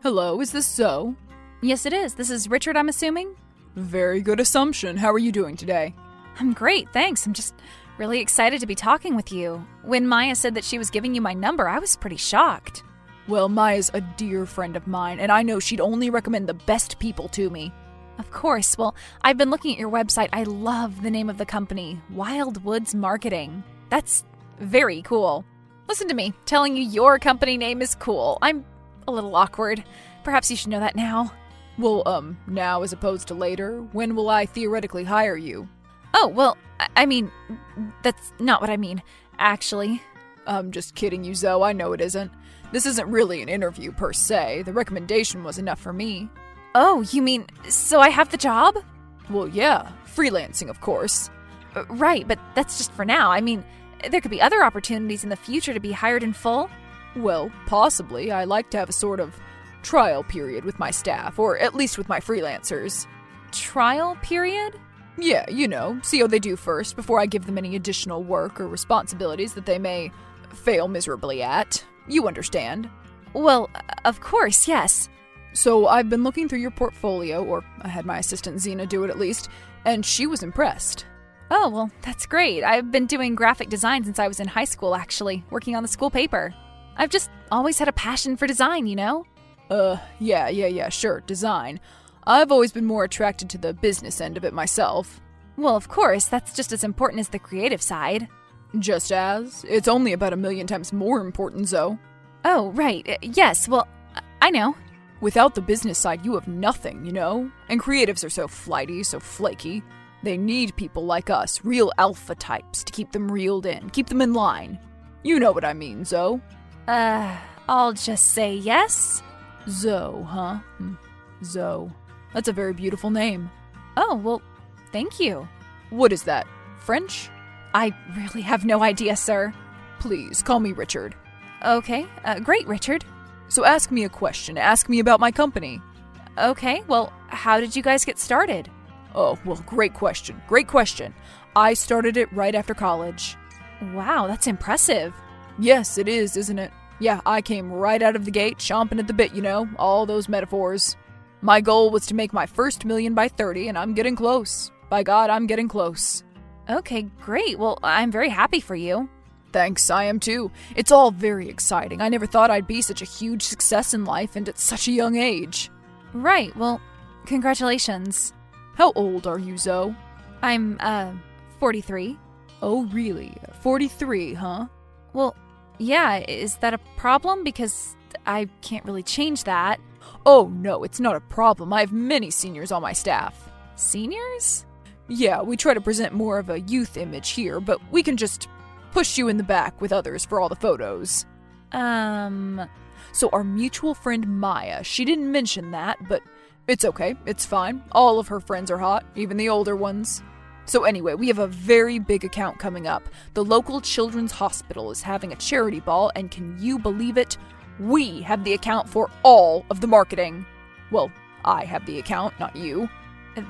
Hello, is this Zoe? Yes, it is. This is Richard, I'm assuming? Very good assumption. How are you doing today? I'm great, thanks. I'm just really excited to be talking with you. When Maya said that she was giving you my number, I was pretty shocked. Well, Maya's a dear friend of mine, and I know she'd only recommend the best people to me. Of course. Well, I've been looking at your website. I love the name of the company, Wild Woods Marketing. That's very cool. Listen to me. Telling you your company name is cool. I'm a little awkward. Perhaps you should know that now. Well, now as opposed to later? When will I theoretically hire you? Oh, well, I mean, that's not what I mean, actually. I'm just kidding you, Zoe. I know it isn't. This isn't really an interview per se. The recommendation was enough for me. Oh, you mean, so I have the job? Well, yeah. Freelancing, of course. Right, but that's just for now. I mean, there could be other opportunities in the future to be hired in full. Well, possibly. I like to have a sort of trial period with my staff, or at least with my freelancers. Trial period? Yeah, see how they do first before I give them any additional work or responsibilities that they may fail miserably at. You understand. Well, of course, yes. So I've been looking through your portfolio, or I had my assistant Zena do it at least, and she was impressed. Oh, well, that's great. I've been doing graphic design since I was in high school, actually, working on the school paper. I've just always had a passion for design, you know? Yeah, sure, design. I've always been more attracted to the business end of it myself. Well, of course, that's just as important as the creative side. Just as? It's only about 1,000,000 times more important, Zoe. Oh, right. Yes, well, I know. Without the business side, you have nothing, And creatives are so flighty, so flaky. They need people like us, real alpha types, to keep them reeled in, keep them in line. You know what I mean, Zoe. I'll just say yes. Zoe, huh? Zoe. That's a very beautiful name. Oh, well, thank you. What is that? French? I really have no idea, sir. Please, call me Richard. Okay, great, Richard. So ask me a question. Ask me about my company. Okay, well, how did you guys get started? Oh, well, great question. Great question. I started it right after college. Wow, that's impressive. Yes, it is, isn't it? Yeah, I came right out of the gate, chomping at the bit, all those metaphors. My goal was to make my first million by 30, and I'm getting close. By God, I'm getting close. Okay, great. Well, I'm very happy for you. Thanks, I am too. It's all very exciting. I never thought I'd be such a huge success in life and at such a young age. Right, well, congratulations. How old are you, Zoe? I'm, 43. Oh, really? 43, huh? Well, yeah, is that a problem? Because I can't really change that. Oh, no, it's not a problem. I have many seniors on my staff. Seniors? Yeah, we try to present more of a youth image here, but we can just push you in the back with others for all the photos. So our mutual friend Maya, she didn't mention that, but it's okay, it's fine. All of her friends are hot, even the older ones. So anyway, we have a very big account coming up. The local children's hospital is having a charity ball, and can you believe it? We have the account for all of the marketing. Well, I have the account, not you.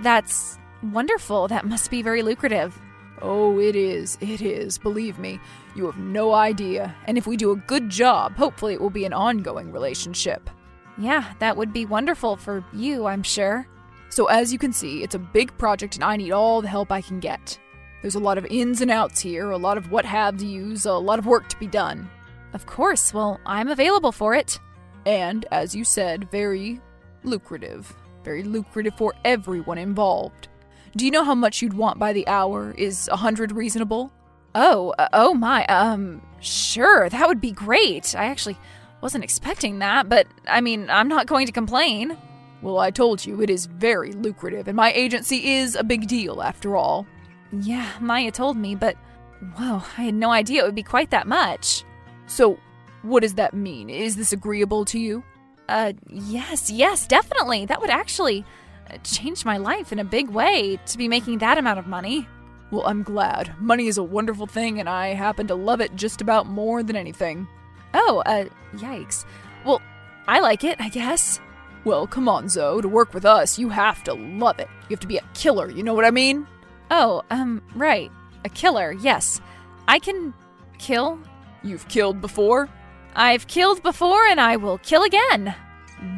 That's wonderful. That must be very lucrative. Oh, it is, believe me. You have no idea. And if we do a good job, hopefully it will be an ongoing relationship. Yeah, that would be wonderful for you, I'm sure. So as you can see, it's a big project and I need all the help I can get. There's a lot of ins and outs here, a lot of what-have-yous, a lot of work to be done. Of course, well, I'm available for it. And, as you said, very lucrative. Very lucrative for everyone involved. Do you know how much you'd want by the hour? Is 100 reasonable? Oh my, sure, that would be great. I actually wasn't expecting that, but, I mean, I'm not going to complain. Well, I told you, it is very lucrative, and my agency is a big deal, after all. Yeah, Maya told me, but, whoa, I had no idea it would be quite that much. So, what does that mean? Is this agreeable to you? Yes, definitely. That would actually change my life in a big way, to be making that amount of money. Well, I'm glad. Money is a wonderful thing, and I happen to love it just about more than anything. Oh, yikes. Well, I like it, I guess. Well, come on, Zoe. To work with us, you have to love it. You have to be a killer, you know what I mean? Oh, right. A killer, yes. I can kill. You've killed before? I've killed before, and I will kill again.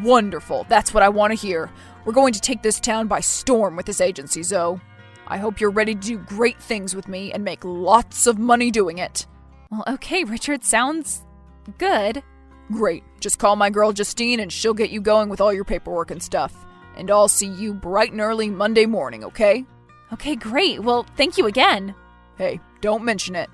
Wonderful. That's what I want to hear. We're going to take this town by storm with this agency, Zoe. I hope you're ready to do great things with me and make lots of money doing it. Well, okay, Richard, sounds good. Great. Just call my girl Justine and she'll get you going with all your paperwork and stuff. And I'll see you bright and early Monday morning, okay? Okay, great. Well, thank you again. Hey, don't mention it.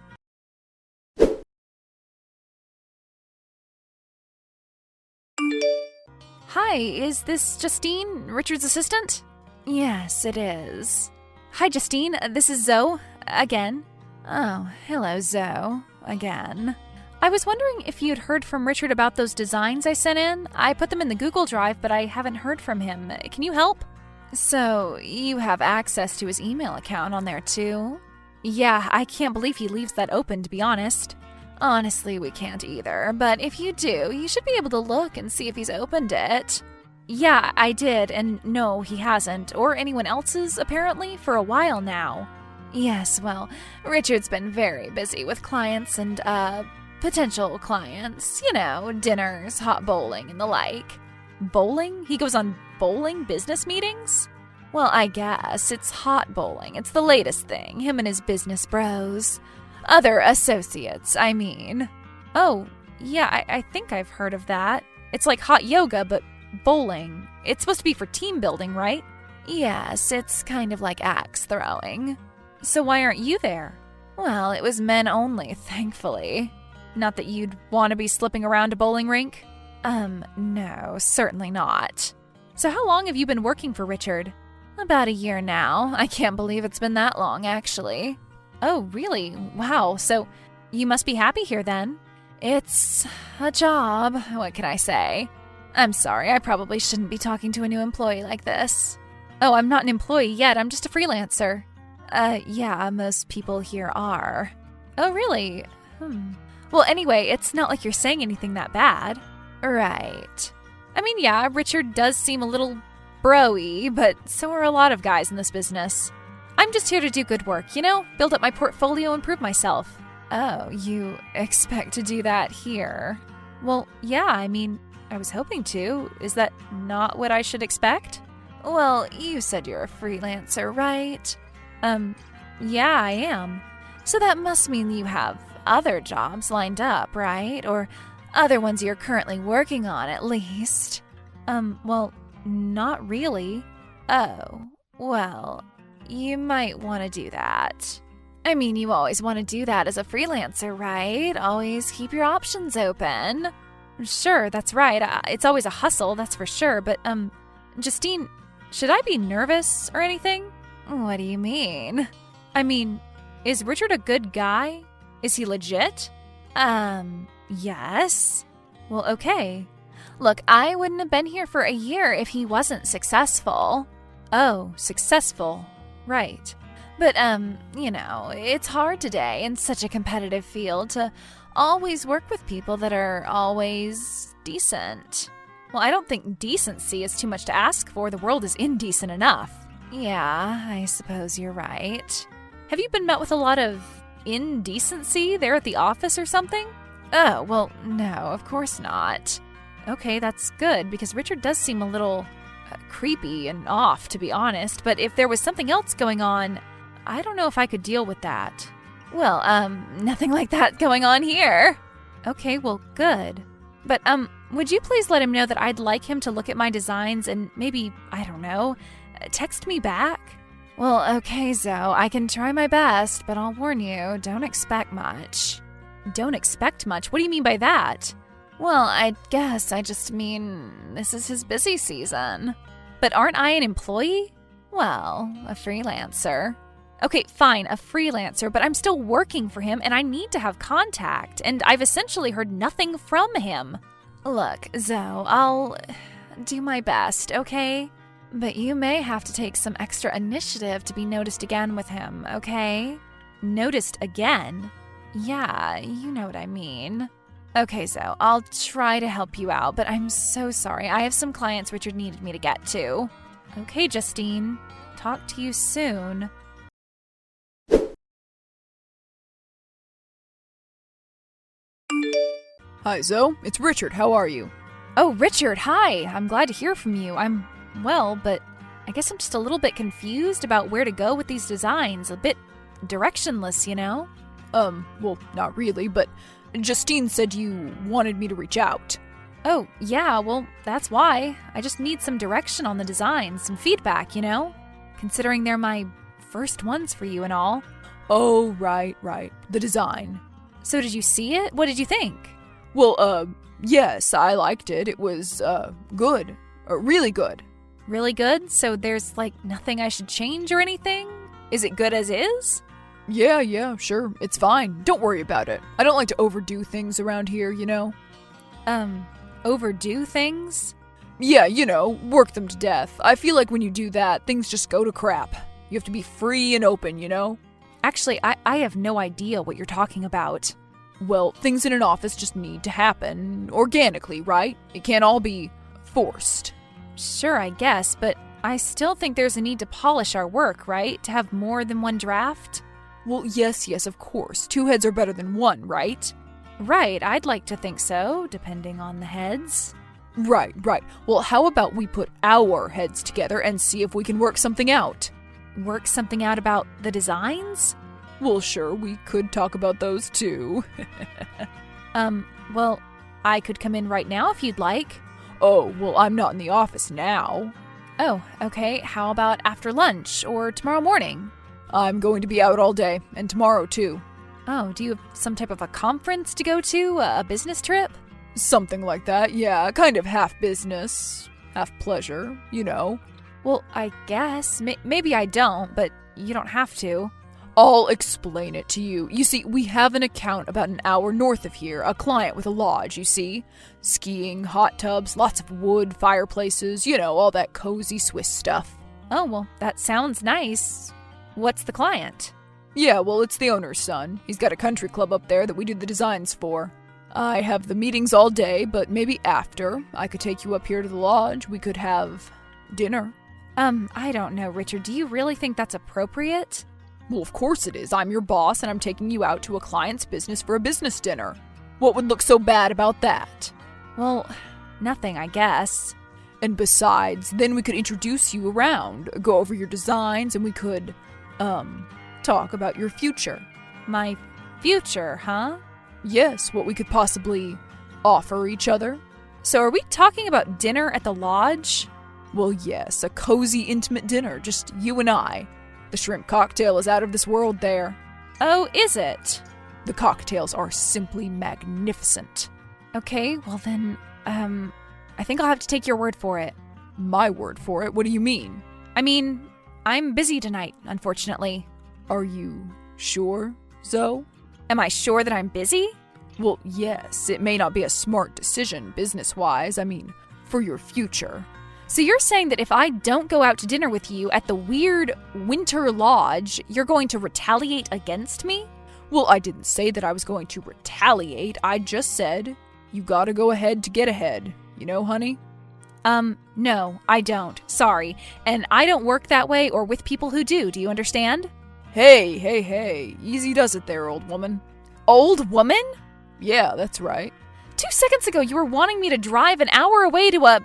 Hi, is this Justine, Richard's assistant? Yes, it is. Hi, Justine. This is Zoe. Again. Oh, hello, Zoe. Again. I was wondering if you'd heard from Richard about those designs I sent in. I put them in the Google Drive, but I haven't heard from him. Can you help? So, you have access to his email account on there, too? Yeah, I can't believe he leaves that open, to be honest. Honestly, we can't either, but if you do, you should be able to look and see if he's opened it. Yeah, I did, and no, he hasn't, or anyone else's, apparently, for a while now. Yes, well, Richard's been very busy with clients and, potential clients. You know, dinners, hot bowling, and the like. Bowling? He goes on bowling business meetings? Well, I guess. It's hot bowling. It's the latest thing. Him and his business bros. Other associates, I mean. Oh, yeah, I think I've heard of that. It's like hot yoga, but bowling. It's supposed to be for team building, right? Yes, it's kind of like axe throwing. So why aren't you there? Well, it was men only, thankfully. Not that you'd want to be slipping around a bowling rink? No, certainly not. So how long have you been working for Richard? About a year now. I can't believe it's been that long, actually. Oh, really? Wow. So you must be happy here then. It's a job. What can I say? I'm sorry. I probably shouldn't be talking to a new employee like this. Oh, I'm not an employee yet. I'm just a freelancer. Yeah, most people here are. Oh, really? Well, anyway, it's not like you're saying anything that bad. Right. I mean, yeah, Richard does seem a little bro-y, but so are a lot of guys in this business. I'm just here to do good work, you know? Build up my portfolio and prove myself. Oh, you expect to do that here? Well, yeah, I mean, I was hoping to. Is that not what I should expect? Well, you said you're a freelancer, right? Yeah, I am. So that must mean you have other jobs lined up, right? Or other ones you're currently working on, at least. Well, not really. Oh, well, you might want to do that. I mean, you always want to do that as a freelancer, right? Always keep your options open. Sure, that's right. It's always a hustle, that's for sure. But, Justine, should I be nervous or anything? What do you mean? I mean, is Richard a good guy? Is he legit? Yes. Well, okay. Look, I wouldn't have been here for a year if he wasn't successful. Oh, successful. Right. But, you know, it's hard today in such a competitive field to always work with people that are always decent. Well, I don't think decency is too much to ask for. The world is indecent enough. Yeah, I suppose you're right. Have you been met with a lot of indecency there at the office or something? Oh, well, no, of course not. Okay, that's good, because Richard does seem a little creepy and off, to be honest. But if there was something else going on, I don't know if I could deal with that. Well, nothing like that going on here. Okay, well, good. But, would you please let him know that I'd like him to look at my designs and maybe, I don't know, text me back? Well, okay, Zoe, I can try my best, but I'll warn you, don't expect much. Don't expect much? What do you mean by that? Well, I guess I just mean this is his busy season. But aren't I an employee? Well, a freelancer. Okay, fine, a freelancer, but I'm still working for him and I need to have contact, and I've essentially heard nothing from him. Look, Zoe, I'll do my best, okay? But you may have to take some extra initiative to be noticed again with him, okay? Noticed again? Yeah, you know what I mean. Okay, Zoe, I'll try to help you out, but I'm so sorry. I have some clients Richard needed me to get to. Okay, Justine. Talk to you soon. Hi, Zoe. It's Richard. How are you? Oh, Richard, hi. I'm glad to hear from you. I'm well, but I guess I'm just a little bit confused about where to go with these designs. A bit directionless, you know? Well, not really, but Justine said you wanted me to reach out. Oh, yeah, well, that's why. I just need some direction on the designs, some feedback, you know? Considering they're my first ones for you and all. Oh, right. The design. So did you see it? What did you think? Well, yes, I liked it. It was, good. Really good. Really good? So there's, nothing I should change or anything? Is it good as is? Yeah, sure. It's fine. Don't worry about it. I don't like to overdo things around here, you know? Overdo things? Yeah, work them to death. I feel like when you do that, things just go to crap. You have to be free and open, you know? Actually, I have no idea what you're talking about. Well, things in an office just need to happen organically, right? It can't all be forced. Sure, I guess, but I still think there's a need to polish our work, right? To have more than one draft? Well, yes, of course. 2 heads are better than 1, right? Right, I'd like to think so, depending on the heads. Right. Well, how about we put our heads together and see if we can work something out? Work something out about the designs? Well, sure, we could talk about those too. Well, I could come in right now if you'd like. Oh, well, I'm not in the office now. Oh, okay. How about after lunch or tomorrow morning? I'm going to be out all day, and tomorrow too. Oh, do you have some type of a conference to go to? A business trip? Something like that, yeah. Kind of half business, half pleasure, you know. Well, I guess. Maybe I don't, but you don't have to. I'll explain it to you. You see, we have an account about an hour north of here, a client with a lodge, you see? Skiing, hot tubs, lots of wood, fireplaces, all that cozy Swiss stuff. Oh, well, that sounds nice. What's the client? Yeah, well, it's the owner's son. He's got a country club up there that we do the designs for. I have the meetings all day, but maybe after, I could take you up here to the lodge. We could have dinner. I don't know, Richard. Do you really think that's appropriate? Well, of course it is. I'm your boss, and I'm taking you out to a client's business for a business dinner. What would look so bad about that? Well, nothing, I guess. And besides, then we could introduce you around, go over your designs, and we could, talk about your future. My future, huh? Yes, what we could possibly offer each other. So are we talking about dinner at the lodge? Well, yes, a cozy, intimate dinner, just you and I. The shrimp cocktail is out of this world there. Oh, is it? The cocktails are simply magnificent. Okay, well then, I think I'll have to take your word for it. My word for it? What do you mean? I mean, I'm busy tonight, unfortunately. Are you sure, Zoe? Am I sure that I'm busy? Well, yes, it may not be a smart decision business-wise. I mean, for your future. So you're saying that if I don't go out to dinner with you at the weird winter lodge, you're going to retaliate against me? Well, I didn't say that I was going to retaliate. I just said, you gotta go ahead to get ahead. You know, honey? No, I don't. Sorry. And I don't work that way or with people who do. Do you understand? Hey. Easy does it there, old woman. Old woman? Yeah, that's right. 2 seconds ago, you were wanting me to drive an hour away to a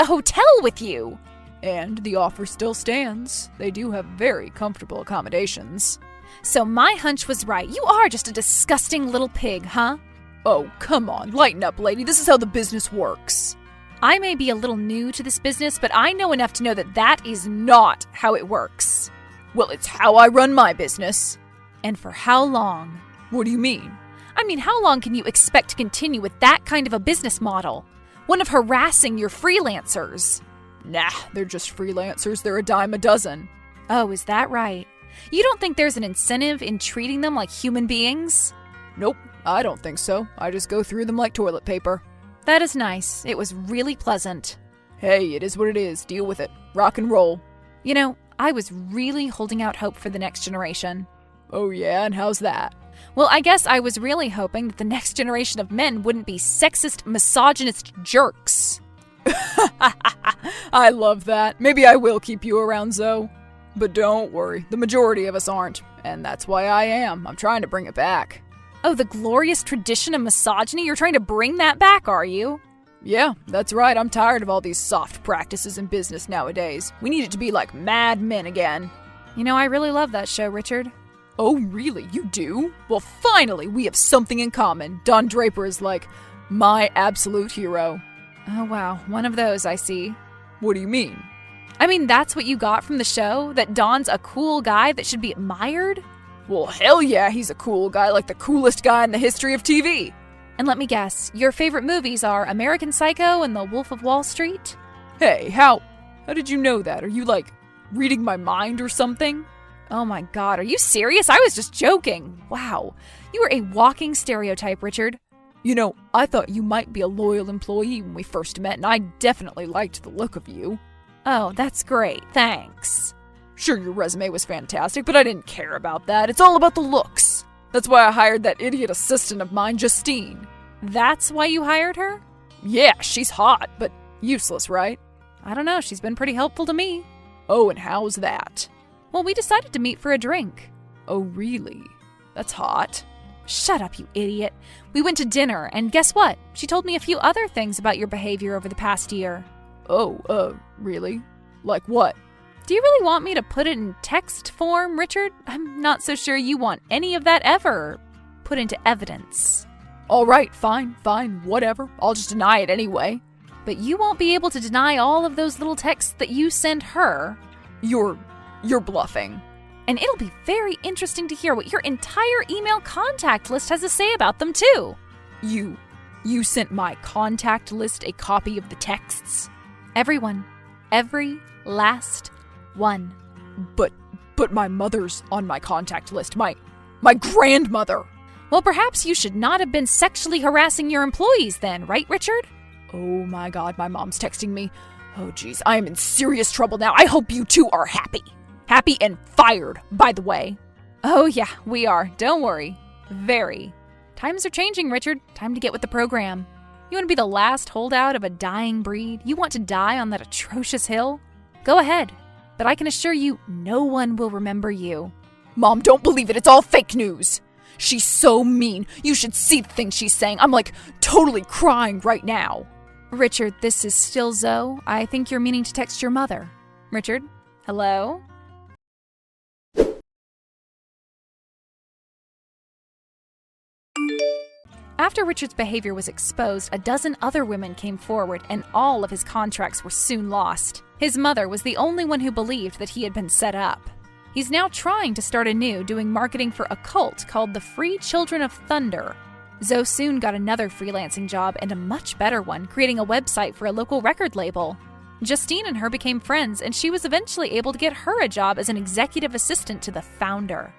hotel with you. And the offer still stands. They do have very comfortable accommodations. So my hunch was right. You are just a disgusting little pig, huh? Oh, come on. Lighten up, lady. This is how the business works. I may be a little new to this business, but I know enough to know that that is not how it works. Well, it's how I run my business. And for how long? What do you mean? I mean, how long can you expect to continue with that kind of a business model? One of harassing your freelancers. Nah, they're just freelancers. They're a dime a dozen. Oh, is that right? You don't think there's an incentive in treating them like human beings? Nope, I don't think so. I just go through them like toilet paper. That is nice. It was really pleasant. Hey, it is what it is. Deal with it. Rock and roll. You know, I was really holding out hope for the next generation. Oh yeah, and how's that? Well, I guess I was really hoping that the next generation of men wouldn't be sexist, misogynist jerks. I love that. Maybe I will keep you around, Zoe. But don't worry, the majority of us aren't. And that's why I am. I'm trying to bring it back. Oh, the glorious tradition of misogyny? You're trying to bring that back, are you? Yeah, that's right. I'm tired of all these soft practices in business nowadays. We need it to be like Mad Men again. You know, I really love that show, Richard. Oh, really? You do? Well, finally, we have something in common. Don Draper is like my absolute hero. Oh, wow. One of those, I see. What do you mean? I mean, that's what you got from the show? That Don's a cool guy that should be admired? Well, hell yeah, he's a cool guy, like the coolest guy in the history of TV. And let me guess, your favorite movies are American Psycho and The Wolf of Wall Street? Hey, how did you know that? Are you, like, reading my mind or something? Oh my god, are you serious? I was just joking. Wow. You are a walking stereotype, Richard. You know, I thought you might be a loyal employee when we first met, and I definitely liked the look of you. Oh, that's great. Thanks. Sure, your resume was fantastic, but I didn't care about that. It's all about the looks. That's why I hired that idiot assistant of mine, Justine. That's why you hired her? Yeah, she's hot, but useless, right? I don't know, she's been pretty helpful to me. Oh, and how's that? Well, we decided to meet for a drink. Oh, really? That's hot. Shut up, you idiot. We went to dinner, and guess what? She told me a few other things about your behavior over the past year. Oh, really? Like what? Do you really want me to put it in text form, Richard? I'm not so sure you want any of that ever put into evidence. All right, fine, whatever. I'll just deny it anyway. But you won't be able to deny all of those little texts that you send her. You're bluffing. And it'll be very interesting to hear what your entire email contact list has to say about them, too. You sent my contact list a copy of the texts? Everyone. Every last one. But my mother's on my contact list. My grandmother. Well, perhaps you should not have been sexually harassing your employees then, right, Richard? Oh my god, my mom's texting me. Oh geez, I am in serious trouble now. I hope you two are happy. Happy and fired, by the way. Oh yeah, we are. Don't worry. Very. Times are changing, Richard. Time to get with the program. You want to be the last holdout of a dying breed? You want to die on that atrocious hill? Go ahead. But I can assure you, no one will remember you. Mom, don't believe it. It's all fake news. She's so mean. You should see the things she's saying. I'm like totally crying right now. Richard, this is still Zoe. I think you're meaning to text your mother. Richard? Hello? After Richard's behavior was exposed, a dozen other women came forward, and all of his contracts were soon lost. His mother was the only one who believed that he had been set up. He's now trying to start anew, doing marketing for a cult called the Free Children of Thunder. Zoe soon got another freelancing job, and a much better one, creating a website for a local record label. Justine and her became friends, and she was eventually able to get her a job as an executive assistant to the founder.